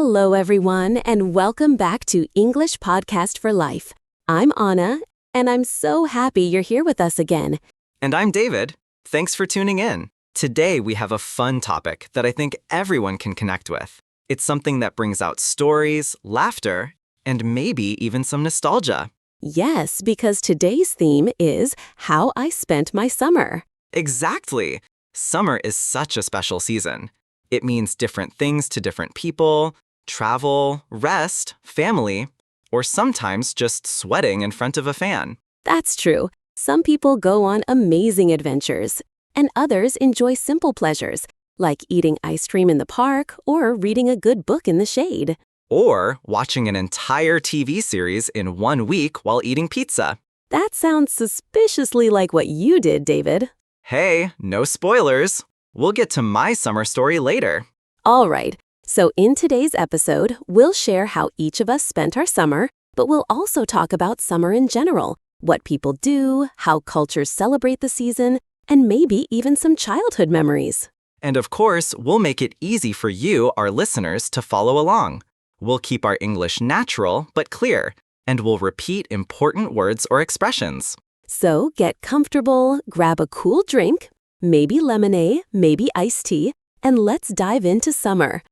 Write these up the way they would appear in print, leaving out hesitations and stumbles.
Hello, everyone, and welcome back to English Podcast for Life. I'm Anna, and I'm so happy you're here with us again. And I'm David. Thanks for tuning in. Today, we have a fun topic that I think everyone can connect with. It's something that brings out stories, laughter, and maybe even some nostalgia. Yes, because today's theme is how I spent my summer. Exactly. Summer is such a special season. It means different things to different people, travel, rest, family, or sometimes just sweating in front of a fan. That's true. Some people go on amazing adventures, and others enjoy simple pleasures, like eating ice cream in the park or reading a good book in the shade. Or watching an entire TV series in 1 week while eating pizza. That sounds suspiciously like what you did, David. Hey, no spoilers. We'll get to my summer story later. All right, so in today's episode, we'll share how each of us spent our summer, but we'll also talk about summer in general, what people do, how cultures celebrate the season, and maybe even some childhood memories. And of course, we'll make it easy for you, our listeners, to follow along. We'll keep our English natural but clear, and we'll repeat important words or expressions. So get comfortable, grab a cool drink, maybe lemonade, maybe iced tea, and let's dive into summer.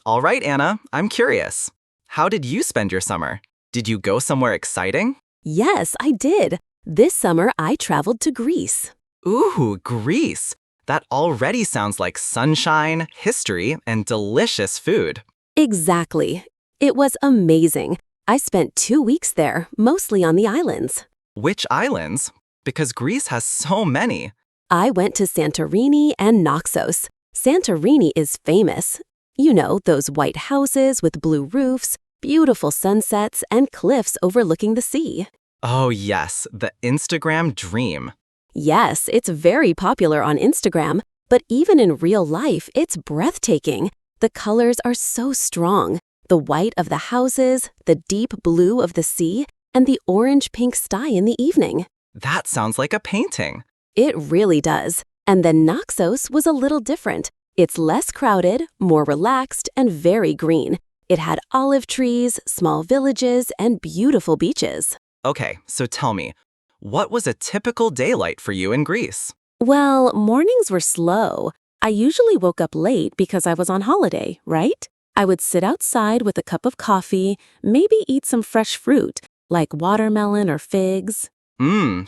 All right, Anna, I'm curious. How did you spend your summer? Did you go somewhere exciting? Yes, I did. This summer, I traveled to Greece. Ooh, Greece! That already sounds like sunshine, history, and delicious food. Exactly. It was amazing. I spent 2 weeks there, mostly on the islands. Which islands? Because Greece has so many. I went to Santorini and Naxos. Santorini is famous. You know, those white houses with blue roofs, beautiful sunsets, and cliffs overlooking the sea. Oh yes, the Instagram dream. Yes, it's very popular on Instagram, but even in real life, it's breathtaking. The colors are so strong. The white of the houses, the deep blue of the sea, and the orange-pink sky in the evening. That sounds like a painting. It really does. And then Naxos was a little different. It's less crowded, more relaxed, and very green. It had olive trees, small villages, and beautiful beaches. Okay, so tell me, what was a typical daylight for you in Greece? Well, mornings were slow. I usually woke up late because I was on holiday, right? I would sit outside with a cup of coffee, maybe eat some fresh fruit, like watermelon or figs.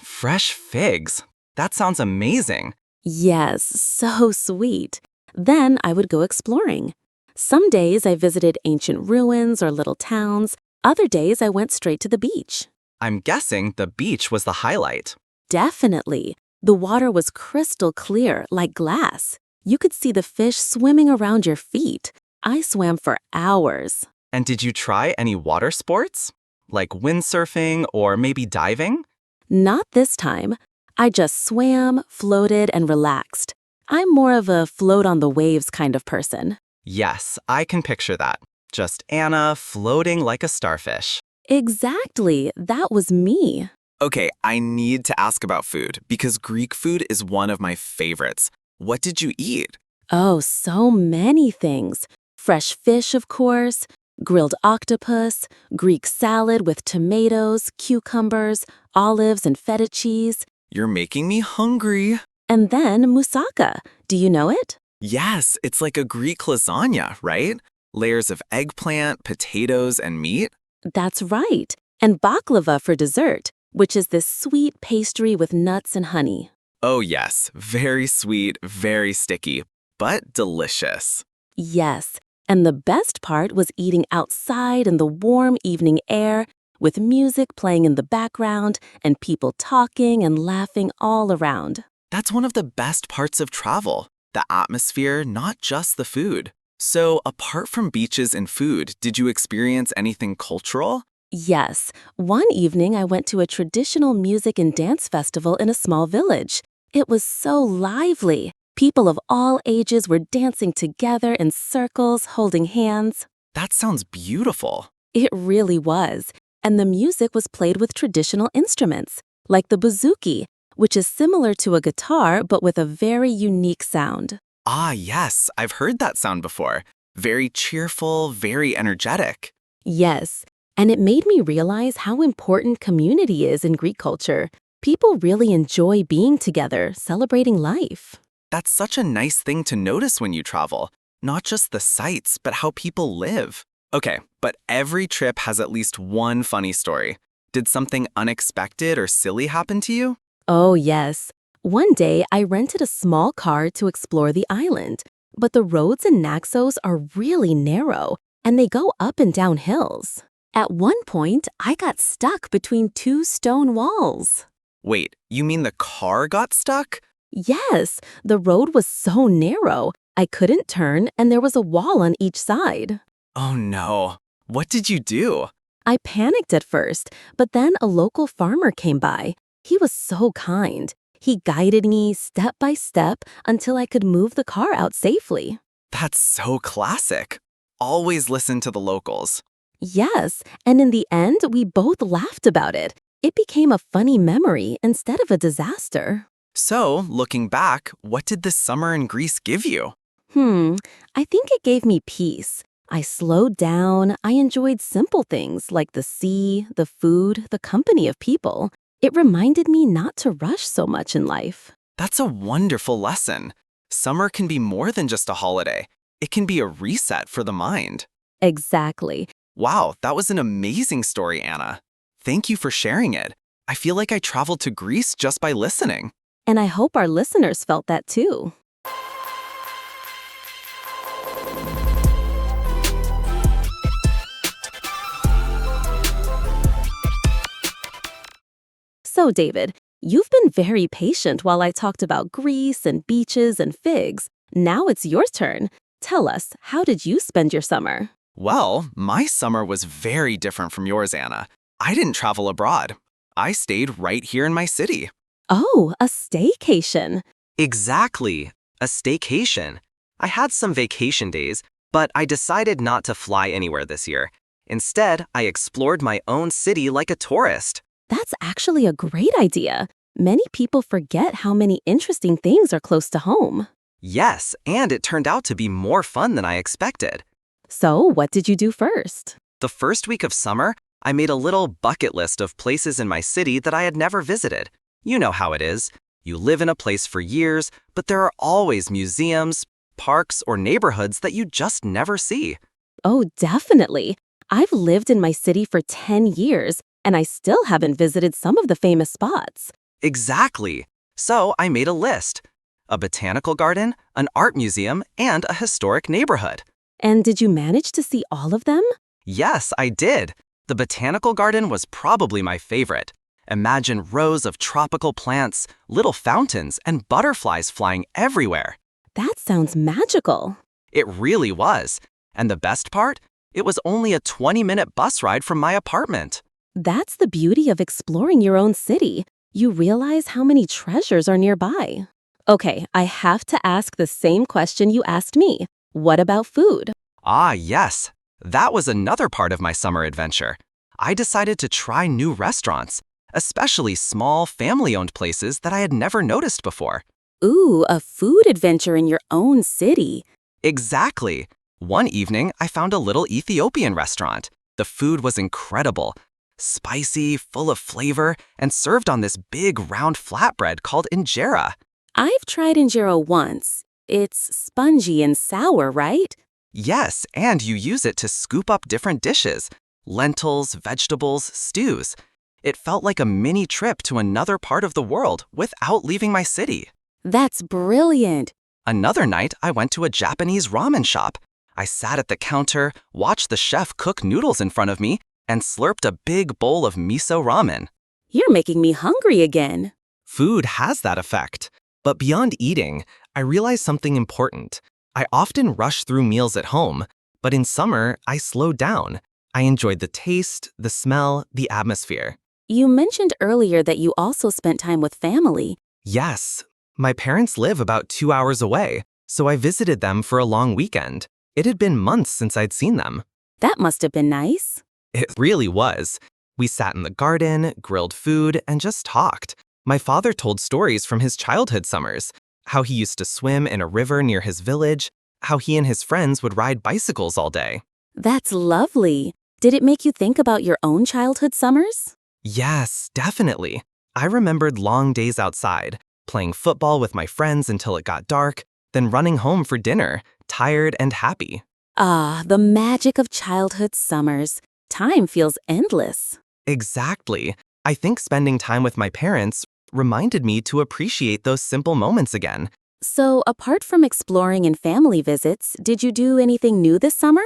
Fresh figs. That sounds amazing. Yes, so sweet. Then I would go exploring. Some days I visited ancient ruins or little towns. Other days I went straight to the beach. I'm guessing the beach was the highlight. Definitely. The water was crystal clear, like glass. You could see the fish swimming around your feet. I swam for hours. And did you try any water sports? Like windsurfing or maybe diving? Not this time. I just swam, floated, and relaxed. I'm more of a float on the waves kind of person. Yes, I can picture that. Just Anna floating like a starfish. Exactly. That was me. Okay, I need to ask about food because Greek food is one of my favorites. What did you eat? Oh, so many things. Fresh fish, of course, grilled octopus, Greek salad with tomatoes, cucumbers, olives, and feta cheese. You're making me hungry. And then moussaka. Do you know it? Yes, it's like a Greek lasagna, right? Layers of eggplant, potatoes, and meat. That's right. And baklava for dessert, which is this sweet pastry with nuts and honey. Oh yes, very sweet, very sticky, but delicious. Yes, and the best part was eating outside in the warm evening air with music playing in the background and people talking and laughing all around. That's one of the best parts of travel, the atmosphere, not just the food. So, apart from beaches and food, did you experience anything cultural? Yes, one evening I went to a traditional music and dance festival in a small village. It was so lively. People of all ages were dancing together in circles, holding hands. That sounds beautiful. It really was. and the music was played with traditional instruments, like the bouzouki, which is similar to a guitar but with a very unique sound. Ah, yes, I've heard that sound before. Very cheerful, very energetic. Yes, and it made me realize how important community is in Greek culture. People really enjoy being together, celebrating life. That's such a nice thing to notice when you travel. Not just the sights, but how people live. Okay, but every trip has at least one funny story. Did something unexpected or silly happen to you? Oh, yes. One day, I rented a small car to explore the island, but the roads in Naxos are really narrow, and they go up and down hills. At one point, I got stuck between two stone walls. Wait, you mean the car got stuck? Yes, the road was so narrow, I couldn't turn, and there was a wall on each side. Oh no. What did you do? I panicked at first, but then a local farmer came by. He was so kind. He guided me step by step until I could move the car out safely. That's so classic. Always listen to the locals. Yes, and in the end, we both laughed about it. It became a funny memory instead of a disaster. So, looking back, what did this summer in Greece give you? I think it gave me peace. I slowed down. I enjoyed simple things like the sea, the food, the company of people. It reminded me not to rush so much in life. That's a wonderful lesson. Summer can be more than just a holiday. It can be a reset for the mind. Exactly. Wow, that was an amazing story, Anna. Thank you for sharing it. I feel like I traveled to Greece just by listening. And I hope our listeners felt that too. So, David, you've been very patient while I talked about Greece and beaches and figs. Now it's your turn. Tell us, how did you spend your summer? Well, my summer was very different from yours, Anna. I didn't travel abroad. I stayed right here in my city. Oh, a staycation. Exactly, a staycation. I had some vacation days, but I decided not to fly anywhere this year. Instead, I explored my own city like a tourist. That's actually a great idea. Many people forget how many interesting things are close to home. Yes, and it turned out to be more fun than I expected. So, what did you do first? The first week of summer, I made a little bucket list of places in my city that I had never visited. You know how it is. You live in a place for years, but there are always museums, parks, or neighborhoods that you just never see. Oh, definitely. I've lived in my city for 10 years, and I still haven't visited some of the famous spots. Exactly. So I made a list. A botanical garden, an art museum, and a historic neighborhood. And did you manage to see all of them? Yes, I did. The botanical garden was probably my favorite. Imagine rows of tropical plants, little fountains, and butterflies flying everywhere. That sounds magical. It really was. And the best part? It was only a 20-minute bus ride from my apartment. That's the beauty of exploring your own city. You realize how many treasures are nearby. Okay, I have to ask the same question you asked me. What about food? Ah, yes. That was another part of my summer adventure. I decided to try new restaurants, especially small, family-owned places that I had never noticed before. Ooh, a food adventure in your own city. Exactly. One evening, I found a little Ethiopian restaurant. The food was incredible. Spicy, full of flavor, and served on this big round flatbread called injera. I've tried injera once. It's spongy and sour, right? Yes, and you use it to scoop up different dishes. Lentils, vegetables, stews. It felt like a mini trip to another part of the world without leaving my city. That's brilliant. Another night, I went to a Japanese ramen shop. I sat at the counter, watched the chef cook noodles in front of me, and slurped a big bowl of miso ramen. You're making me hungry again. Food has that effect. But beyond eating, I realized something important. I often rush through meals at home, but in summer, I slowed down. I enjoyed the taste, the smell, the atmosphere. You mentioned earlier that you also spent time with family. Yes, my parents live about 2 hours away, so I visited them for a long weekend. It had been months since I'd seen them. That must have been nice. It really was. We sat in the garden, grilled food, and just talked. My father told stories from his childhood summers, how he used to swim in a river near his village, how he and his friends would ride bicycles all day. That's lovely. Did it make you think about your own childhood summers? Yes, definitely. I remembered long days outside, playing football with my friends until it got dark, then running home for dinner, tired and happy. Ah, the magic of childhood summers. Time feels endless. Exactly. I think spending time with my parents reminded me to appreciate those simple moments again. So, apart from exploring and family visits, did you do anything new this summer?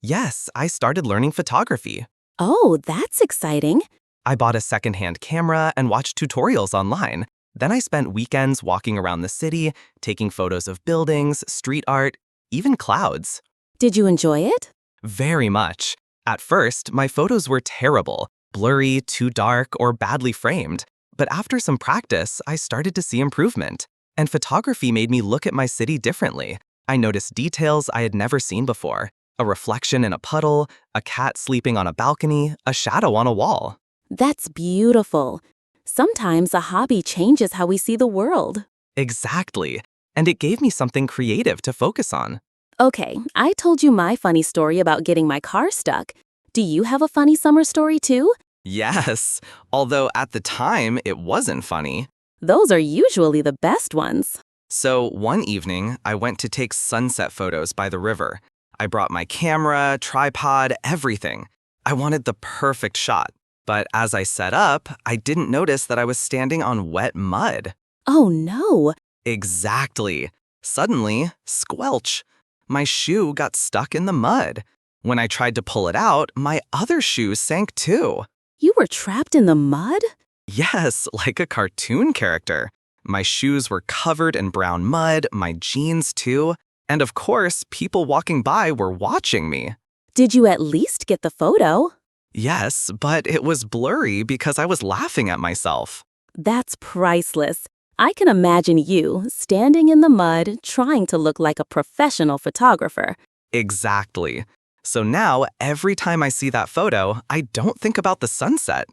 Yes, I started learning photography. Oh, that's exciting. I bought a secondhand camera and watched tutorials online. Then I spent weekends walking around the city, taking photos of buildings, street art, even clouds. Did you enjoy it? Very much. At first, my photos were terrible, blurry, too dark, or badly framed. But after some practice, I started to see improvement. And photography made me look at my city differently. I noticed details I had never seen before. A reflection in a puddle, a cat sleeping on a balcony, a shadow on a wall. That's beautiful. Sometimes a hobby changes how we see the world. Exactly. And it gave me something creative to focus on. Okay, I told you my funny story about getting my car stuck. Do you have a funny summer story too? Yes, although at the time it wasn't funny. Those are usually the best ones. So one evening, I went to take sunset photos by the river. I brought my camera, tripod, everything. I wanted the perfect shot. But as I set up, I didn't notice that I was standing on wet mud. Oh no! Exactly. Suddenly, squelch. My shoe got stuck in the mud. When I tried to pull it out, my other shoe sank too. You were trapped in the mud? Yes, like a cartoon character. My shoes were covered in brown mud, my jeans too. And of course, people walking by were watching me. Did you at least get the photo? Yes, but it was blurry because I was laughing at myself. That's priceless. I can imagine you standing in the mud trying to look like a professional photographer. Exactly. So now, every time I see that photo, I don't think about the sunset.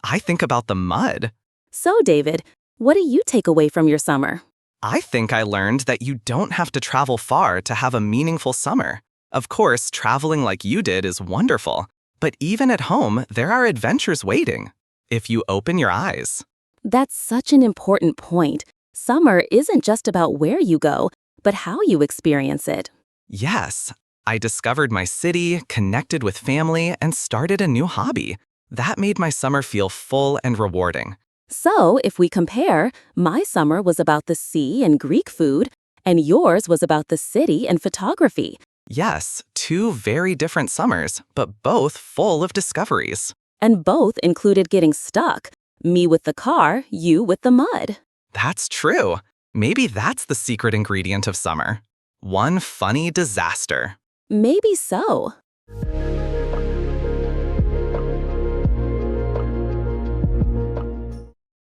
I think about the mud. So, David, what do you take away from your summer? I think I learned that you don't have to travel far to have a meaningful summer. Of course, traveling like you did is wonderful. But even at home, there are adventures waiting, if you open your eyes. That's such an important point. Summer isn't just about where you go, but how you experience it. Yes, I discovered my city, connected with family, and started a new hobby. That made my summer feel full and rewarding. So, if we compare, my summer was about the sea and Greek food, and yours was about the city and photography. Yes, two very different summers, but both full of discoveries. And both included getting stuck. Me with the car, you with the mud. That's true. Maybe that's the secret ingredient of summer. One funny disaster. Maybe so.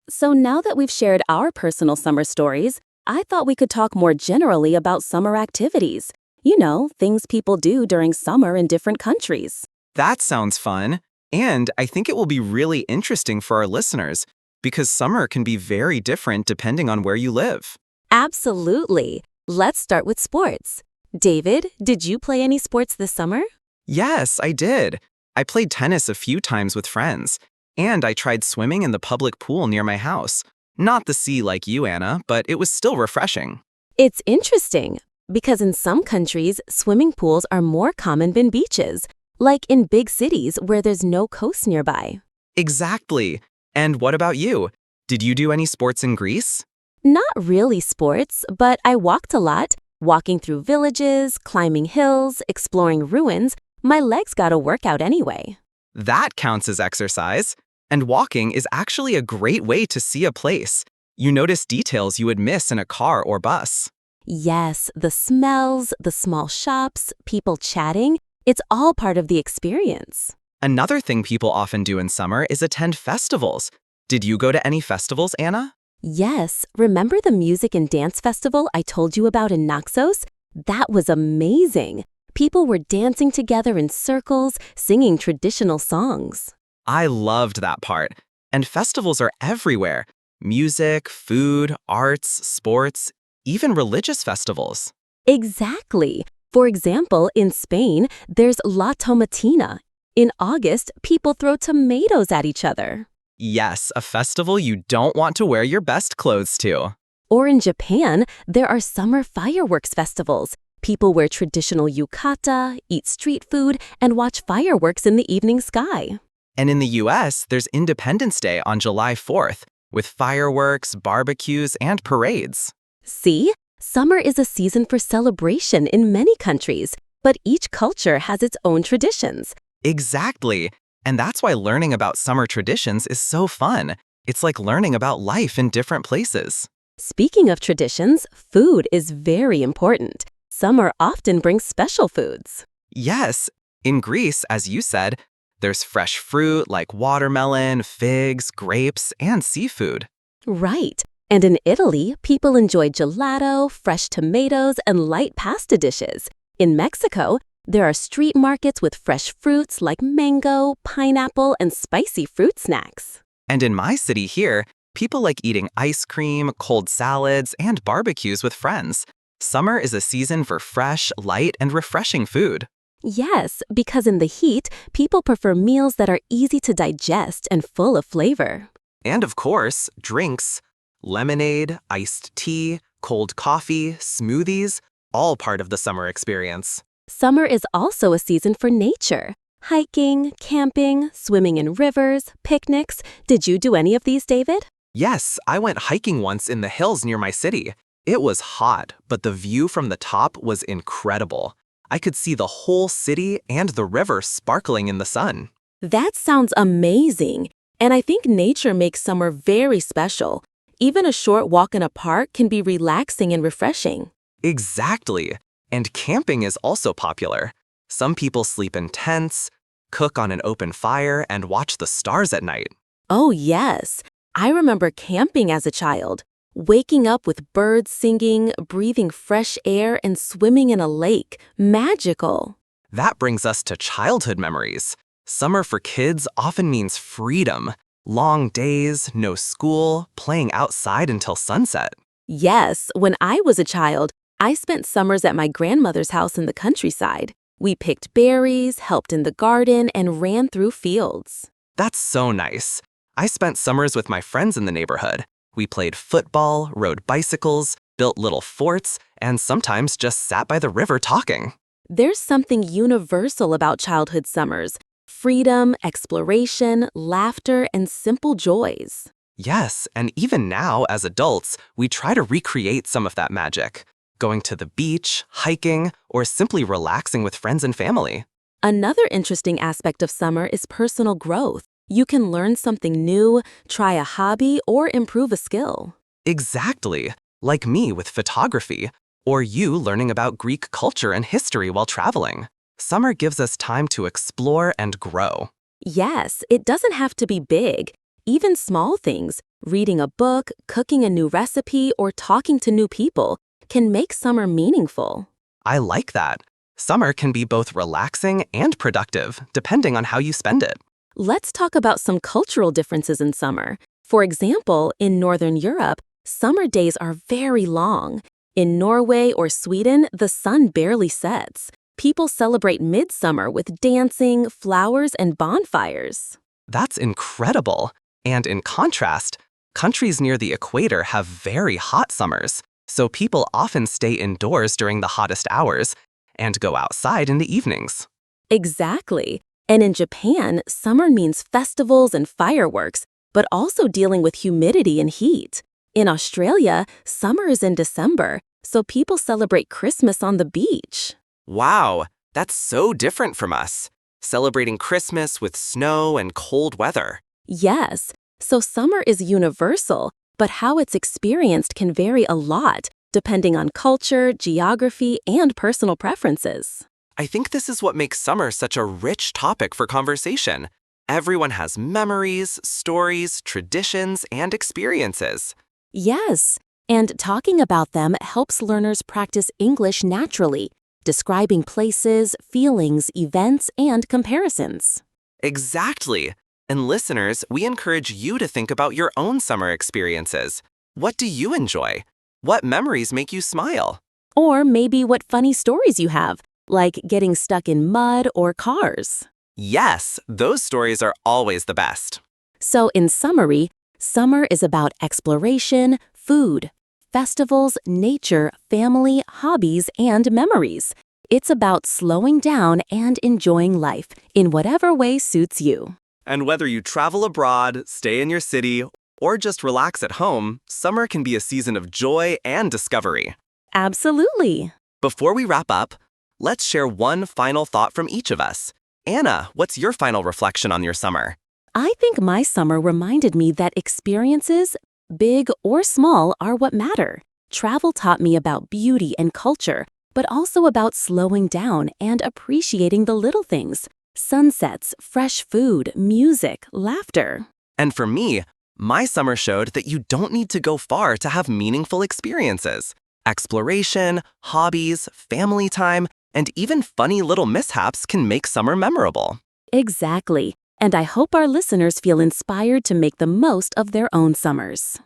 So now that we've shared our personal summer stories, I thought we could talk more generally about summer activities. You know, things people do during summer in different countries. That sounds fun. And I think it will be really interesting for our listeners because summer can be very different depending on where you live. Absolutely. Let's start with sports. David, did you play any sports this summer? Yes, I did. I played tennis a few times with friends. And I tried swimming in the public pool near my house. Not the sea like you, Anna, but it was still refreshing. It's interesting because in some countries, swimming pools are more common than beaches, like in big cities where there's no coast nearby. Exactly. And what about you? Did you do any sports in Greece? Not really sports, but I walked a lot, walking through villages, climbing hills, exploring ruins. My legs got a workout anyway. That counts as exercise. And walking is actually a great way to see a place. You notice details you would miss in a car or bus. Yes, the smells, the small shops, people chatting, it's all part of the experience. Another thing people often do in summer is attend festivals. Did you go to any festivals, Anna? Yes, remember the music and dance festival I told you about in Naxos? That was amazing. People were dancing together in circles, singing traditional songs. I loved that part. And festivals are everywhere. Music, food, arts, sports, even religious festivals. Exactly. For example, in Spain, there's La Tomatina. In August, people throw tomatoes at each other. Yes, a festival you don't want to wear your best clothes to. Or in Japan, there are summer fireworks festivals. People wear traditional yukata, eat street food, and watch fireworks in the evening sky. And in the US, there's Independence Day on July 4th, with fireworks, barbecues, and parades. See, summer is a season for celebration in many countries, but each culture has its own traditions. Exactly. And that's why learning about summer traditions is so fun. It's like learning about life in different places. Speaking of traditions, food is very important. Summer often brings special foods. Yes, in Greece, as you said, there's fresh fruit like watermelon, figs, grapes, and seafood. Right. And in Italy, people enjoy gelato, fresh tomatoes, and light pasta dishes. In Mexico, there are street markets with fresh fruits like mango, pineapple, and spicy fruit snacks. And in my city here, people like eating ice cream, cold salads, and barbecues with friends. Summer is a season for fresh, light, and refreshing food. Yes, because in the heat, people prefer meals that are easy to digest and full of flavor. And of course, drinks. Lemonade, iced tea, cold coffee, smoothies, all part of the summer experience. Summer is also a season for nature. Hiking, camping, swimming in rivers, picnics. Did you do any of these, David? Yes, I went hiking once in the hills near my city. It was hot, but the view from the top was incredible. I could see the whole city and the river sparkling in the sun. That sounds amazing. And I think nature makes summer very special. Even a short walk in a park can be relaxing and refreshing. Exactly. And camping is also popular. Some people sleep in tents, cook on an open fire, and watch the stars at night. Oh, yes. I remember camping as a child. Waking up with birds singing, breathing fresh air, and swimming in a lake. Magical. That brings us to childhood memories. Summer for kids often means freedom. Long days, no school, playing outside until sunset. Yes, when I was a child, I spent summers at my grandmother's house in the countryside. We picked berries, helped in the garden, and ran through fields. That's so nice. I spent summers with my friends in the neighborhood. We played football, rode bicycles, built little forts, and sometimes just sat by the river talking. There's something universal about childhood summers. Freedom, exploration, laughter, and simple joys. Yes, and even now, as adults, we try to recreate some of that magic. Going to the beach, hiking, or simply relaxing with friends and family. Another interesting aspect of summer is personal growth. You can learn something new, try a hobby, or improve a skill. Exactly, like me with photography, or you learning about Greek culture and history while traveling. Summer gives us time to explore and grow. Yes, it doesn't have to be big. Even small things, reading a book, cooking a new recipe, or talking to new people, can make summer meaningful. I like that. Summer can be both relaxing and productive, depending on how you spend it. Let's talk about some cultural differences in summer. For example, in Northern Europe, summer days are very long. In Norway or Sweden, the sun barely sets. People celebrate midsummer with dancing, flowers, and bonfires. That's incredible. And in contrast, countries near the equator have very hot summers, so people often stay indoors during the hottest hours and go outside in the evenings. Exactly. And in Japan, summer means festivals and fireworks, but also dealing with humidity and heat. In Australia, summer is in December, so people celebrate Christmas on the beach. Wow, that's so different from us, celebrating Christmas with snow and cold weather. Yes, so summer is universal, but how it's experienced can vary a lot, depending on culture, geography, and personal preferences. I think this is what makes summer such a rich topic for conversation. Everyone has memories, stories, traditions, and experiences. Yes, and talking about them helps learners practice English naturally, describing places, feelings, events, and comparisons. Exactly. And listeners, we encourage you to think about your own summer experiences. What do you enjoy? What memories make you smile? Or maybe what funny stories you have, like getting stuck in mud or cars. Yes, those stories are always the best. So in summary, summer is about exploration, food, festivals, nature, family, hobbies, and memories. It's about slowing down and enjoying life in whatever way suits you. And whether you travel abroad, stay in your city, or just relax at home, summer can be a season of joy and discovery. Absolutely. Before we wrap up, let's share one final thought from each of us. Anna, what's your final reflection on your summer? I think my summer reminded me that experiences, big or small, are what matter. Travel taught me about beauty and culture, but also about slowing down and appreciating the little things. Sunsets, fresh food, music, laughter. And for me, my summer showed that you don't need to go far to have meaningful experiences. Exploration, hobbies, family time, and even funny little mishaps can make summer memorable. Exactly. And I hope our listeners feel inspired to make the most of their own summers.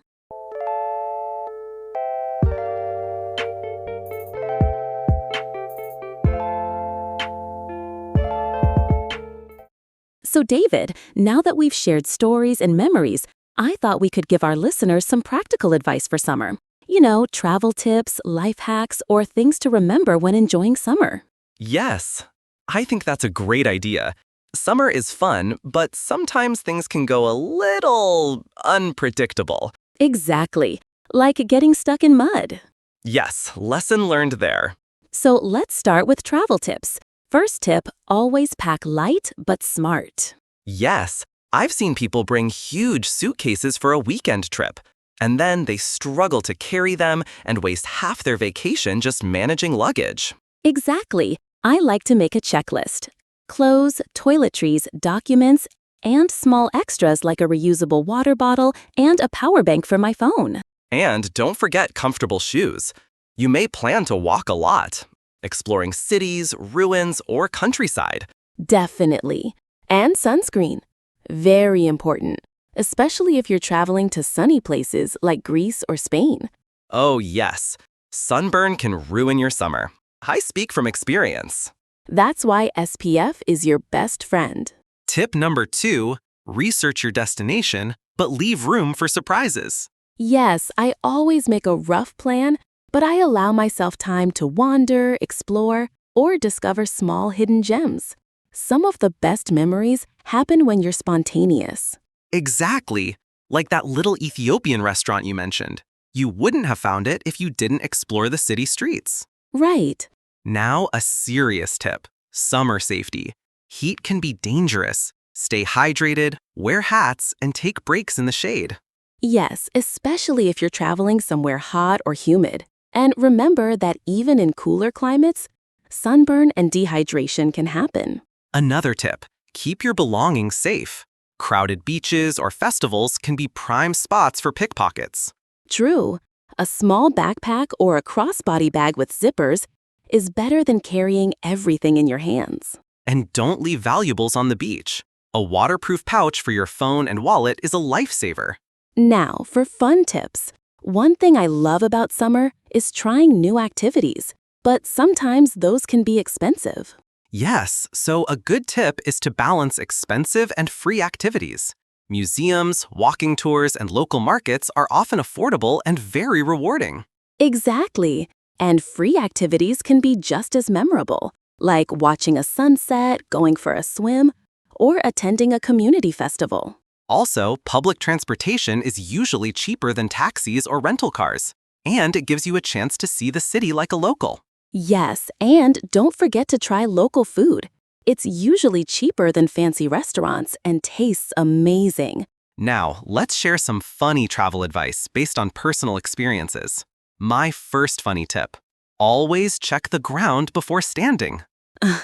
So David, now that we've shared stories and memories, I thought we could give our listeners some practical advice for summer. You know, travel tips, life hacks, or things to remember when enjoying summer. Yes, I think that's a great idea. Summer is fun, but sometimes things can go a little unpredictable. Exactly. Like getting stuck in mud. Yes, lesson learned there. So let's start with travel tips. First tip, always pack light but smart. Yes, I've seen people bring huge suitcases for a weekend trip, and then they struggle to carry them and waste half their vacation just managing luggage. Exactly. I like to make a checklist. Clothes, toiletries, documents, and small extras like a reusable water bottle and a power bank for my phone. And don't forget comfortable shoes. You may plan to walk a lot, exploring cities, ruins, or countryside. Definitely. And sunscreen. Very important, especially if you're traveling to sunny places like Greece or Spain. Oh yes, sunburn can ruin your summer. I speak from experience. That's why SPF is your best friend. Tip number 2, research your destination, but leave room for surprises. Yes, I always make a rough plan, but I allow myself time to wander, explore, or discover small hidden gems. Some of the best memories happen when you're spontaneous. Exactly, like that little Ethiopian restaurant you mentioned. You wouldn't have found it if you didn't explore the city streets. Right. Now a serious tip, summer safety. Heat can be dangerous. Stay hydrated, wear hats, and take breaks in the shade. Yes, especially if you're traveling somewhere hot or humid. And remember that even in cooler climates, sunburn and dehydration can happen. Another tip, keep your belongings safe. Crowded beaches or festivals can be prime spots for pickpockets. True, a small backpack or a crossbody bag with zippers is better than carrying everything in your hands. And don't leave valuables on the beach. A waterproof pouch for your phone and wallet is a lifesaver. Now, for fun tips. One thing I love about summer is trying new activities, but sometimes those can be expensive. Yes, so a good tip is to balance expensive and free activities. Museums, walking tours, and local markets are often affordable and very rewarding. Exactly. And free activities can be just as memorable, like watching a sunset, going for a swim, or attending a community festival. Also, public transportation is usually cheaper than taxis or rental cars, and it gives you a chance to see the city like a local. Yes, and don't forget to try local food. It's usually cheaper than fancy restaurants and tastes amazing. Now, let's share some funny travel advice based on personal experiences. My first funny tip, always check the ground before standing.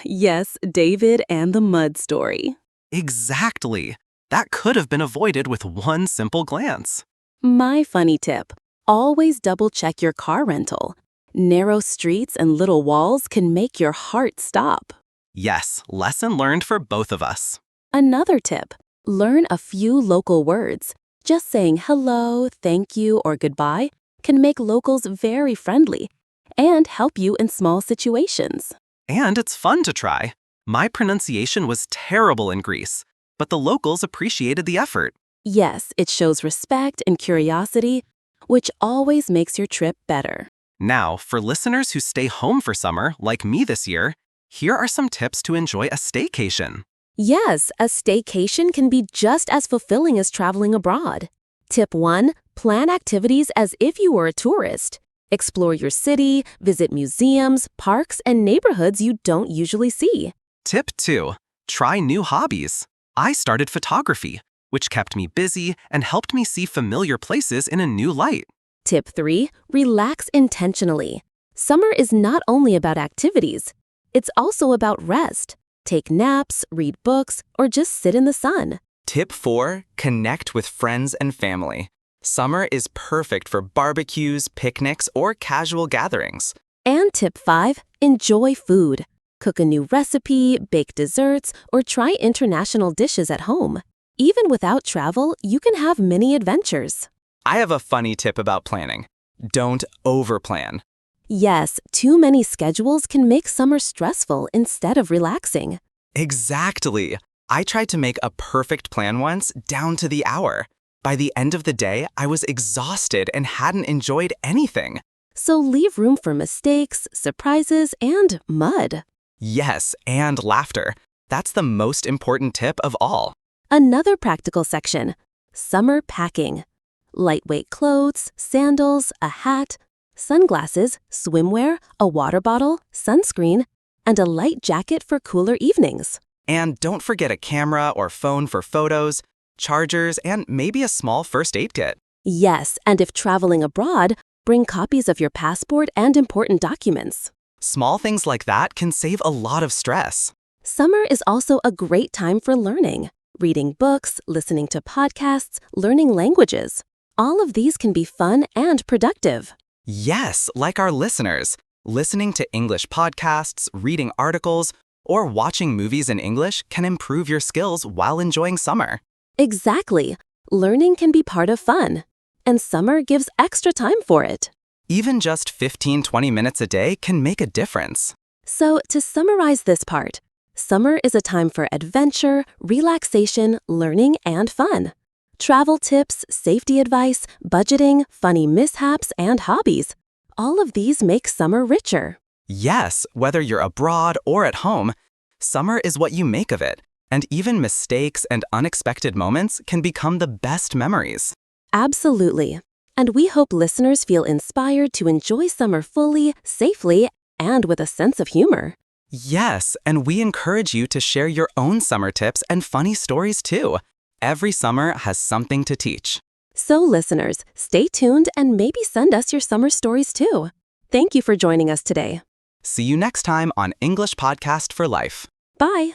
Yes, David and the mud story. Exactly. That could have been avoided with one simple glance. My funny tip, always double check your car rental. Narrow streets and little walls can make your heart stop. Yes, lesson learned for both of us. Another tip, Learn a few local words. Just saying hello, thank you, or goodbye can make locals very friendly and help you in small situations. And it's fun to try. My pronunciation was terrible in Greece, but the locals appreciated the effort. Yes, it shows respect and curiosity, which always makes your trip better. Now, for listeners who stay home for summer, like me this year, here are some tips to enjoy a staycation. Yes, a staycation can be just as fulfilling as traveling abroad. Tip 1. Plan activities as if you were a tourist. Explore your city, visit museums, parks, and neighborhoods you don't usually see. Tip 2. Try new hobbies. I started photography, which kept me busy and helped me see familiar places in a new light. Tip 3. Relax intentionally. Summer is not only about activities. It's also about rest. Take naps, read books, or just sit in the sun. Tip 4. Connect with friends and family. Summer is perfect for barbecues, picnics, or casual gatherings. And tip 5. Enjoy food. Cook a new recipe, bake desserts, or try international dishes at home. Even without travel, you can have many adventures. I have a funny tip about planning. Don't overplan. Yes, too many schedules can make summer stressful instead of relaxing. Exactly. I tried to make a perfect plan once, down to the hour. By the end of the day, I was exhausted and hadn't enjoyed anything. So leave room for mistakes, surprises, and mud. Yes, and laughter. That's the most important tip of all. Another practical section: summer packing. Lightweight clothes, sandals, a hat, sunglasses, swimwear, a water bottle, sunscreen, and a light jacket for cooler evenings. And don't forget a camera or phone for photos, chargers, and maybe a small first aid kit. Yes, and if traveling abroad, bring copies of your passport and important documents. Small things like that can save a lot of stress. Summer is also a great time for learning. Reading books, listening to podcasts, learning languages. All of these can be fun and productive. Yes, like our listeners. Listening to English podcasts, reading articles, or watching movies in English can improve your skills while enjoying summer. Exactly. Learning can be part of fun, and summer gives extra time for it. Even just 15-20 minutes a day can make a difference. So, to summarize this part, summer is a time for adventure, relaxation, learning, and fun. Travel tips, safety advice, budgeting, funny mishaps, and hobbies. All of these make summer richer. Yes, whether you're abroad or at home, summer is what you make of it. And even mistakes and unexpected moments can become the best memories. Absolutely. And we hope listeners feel inspired to enjoy summer fully, safely, and with a sense of humor. Yes, and we encourage you to share your own summer tips and funny stories too. Every summer has something to teach. So listeners, stay tuned and maybe send us your summer stories too. Thank you for joining us today. See you next time on English Podcast for Life. Bye.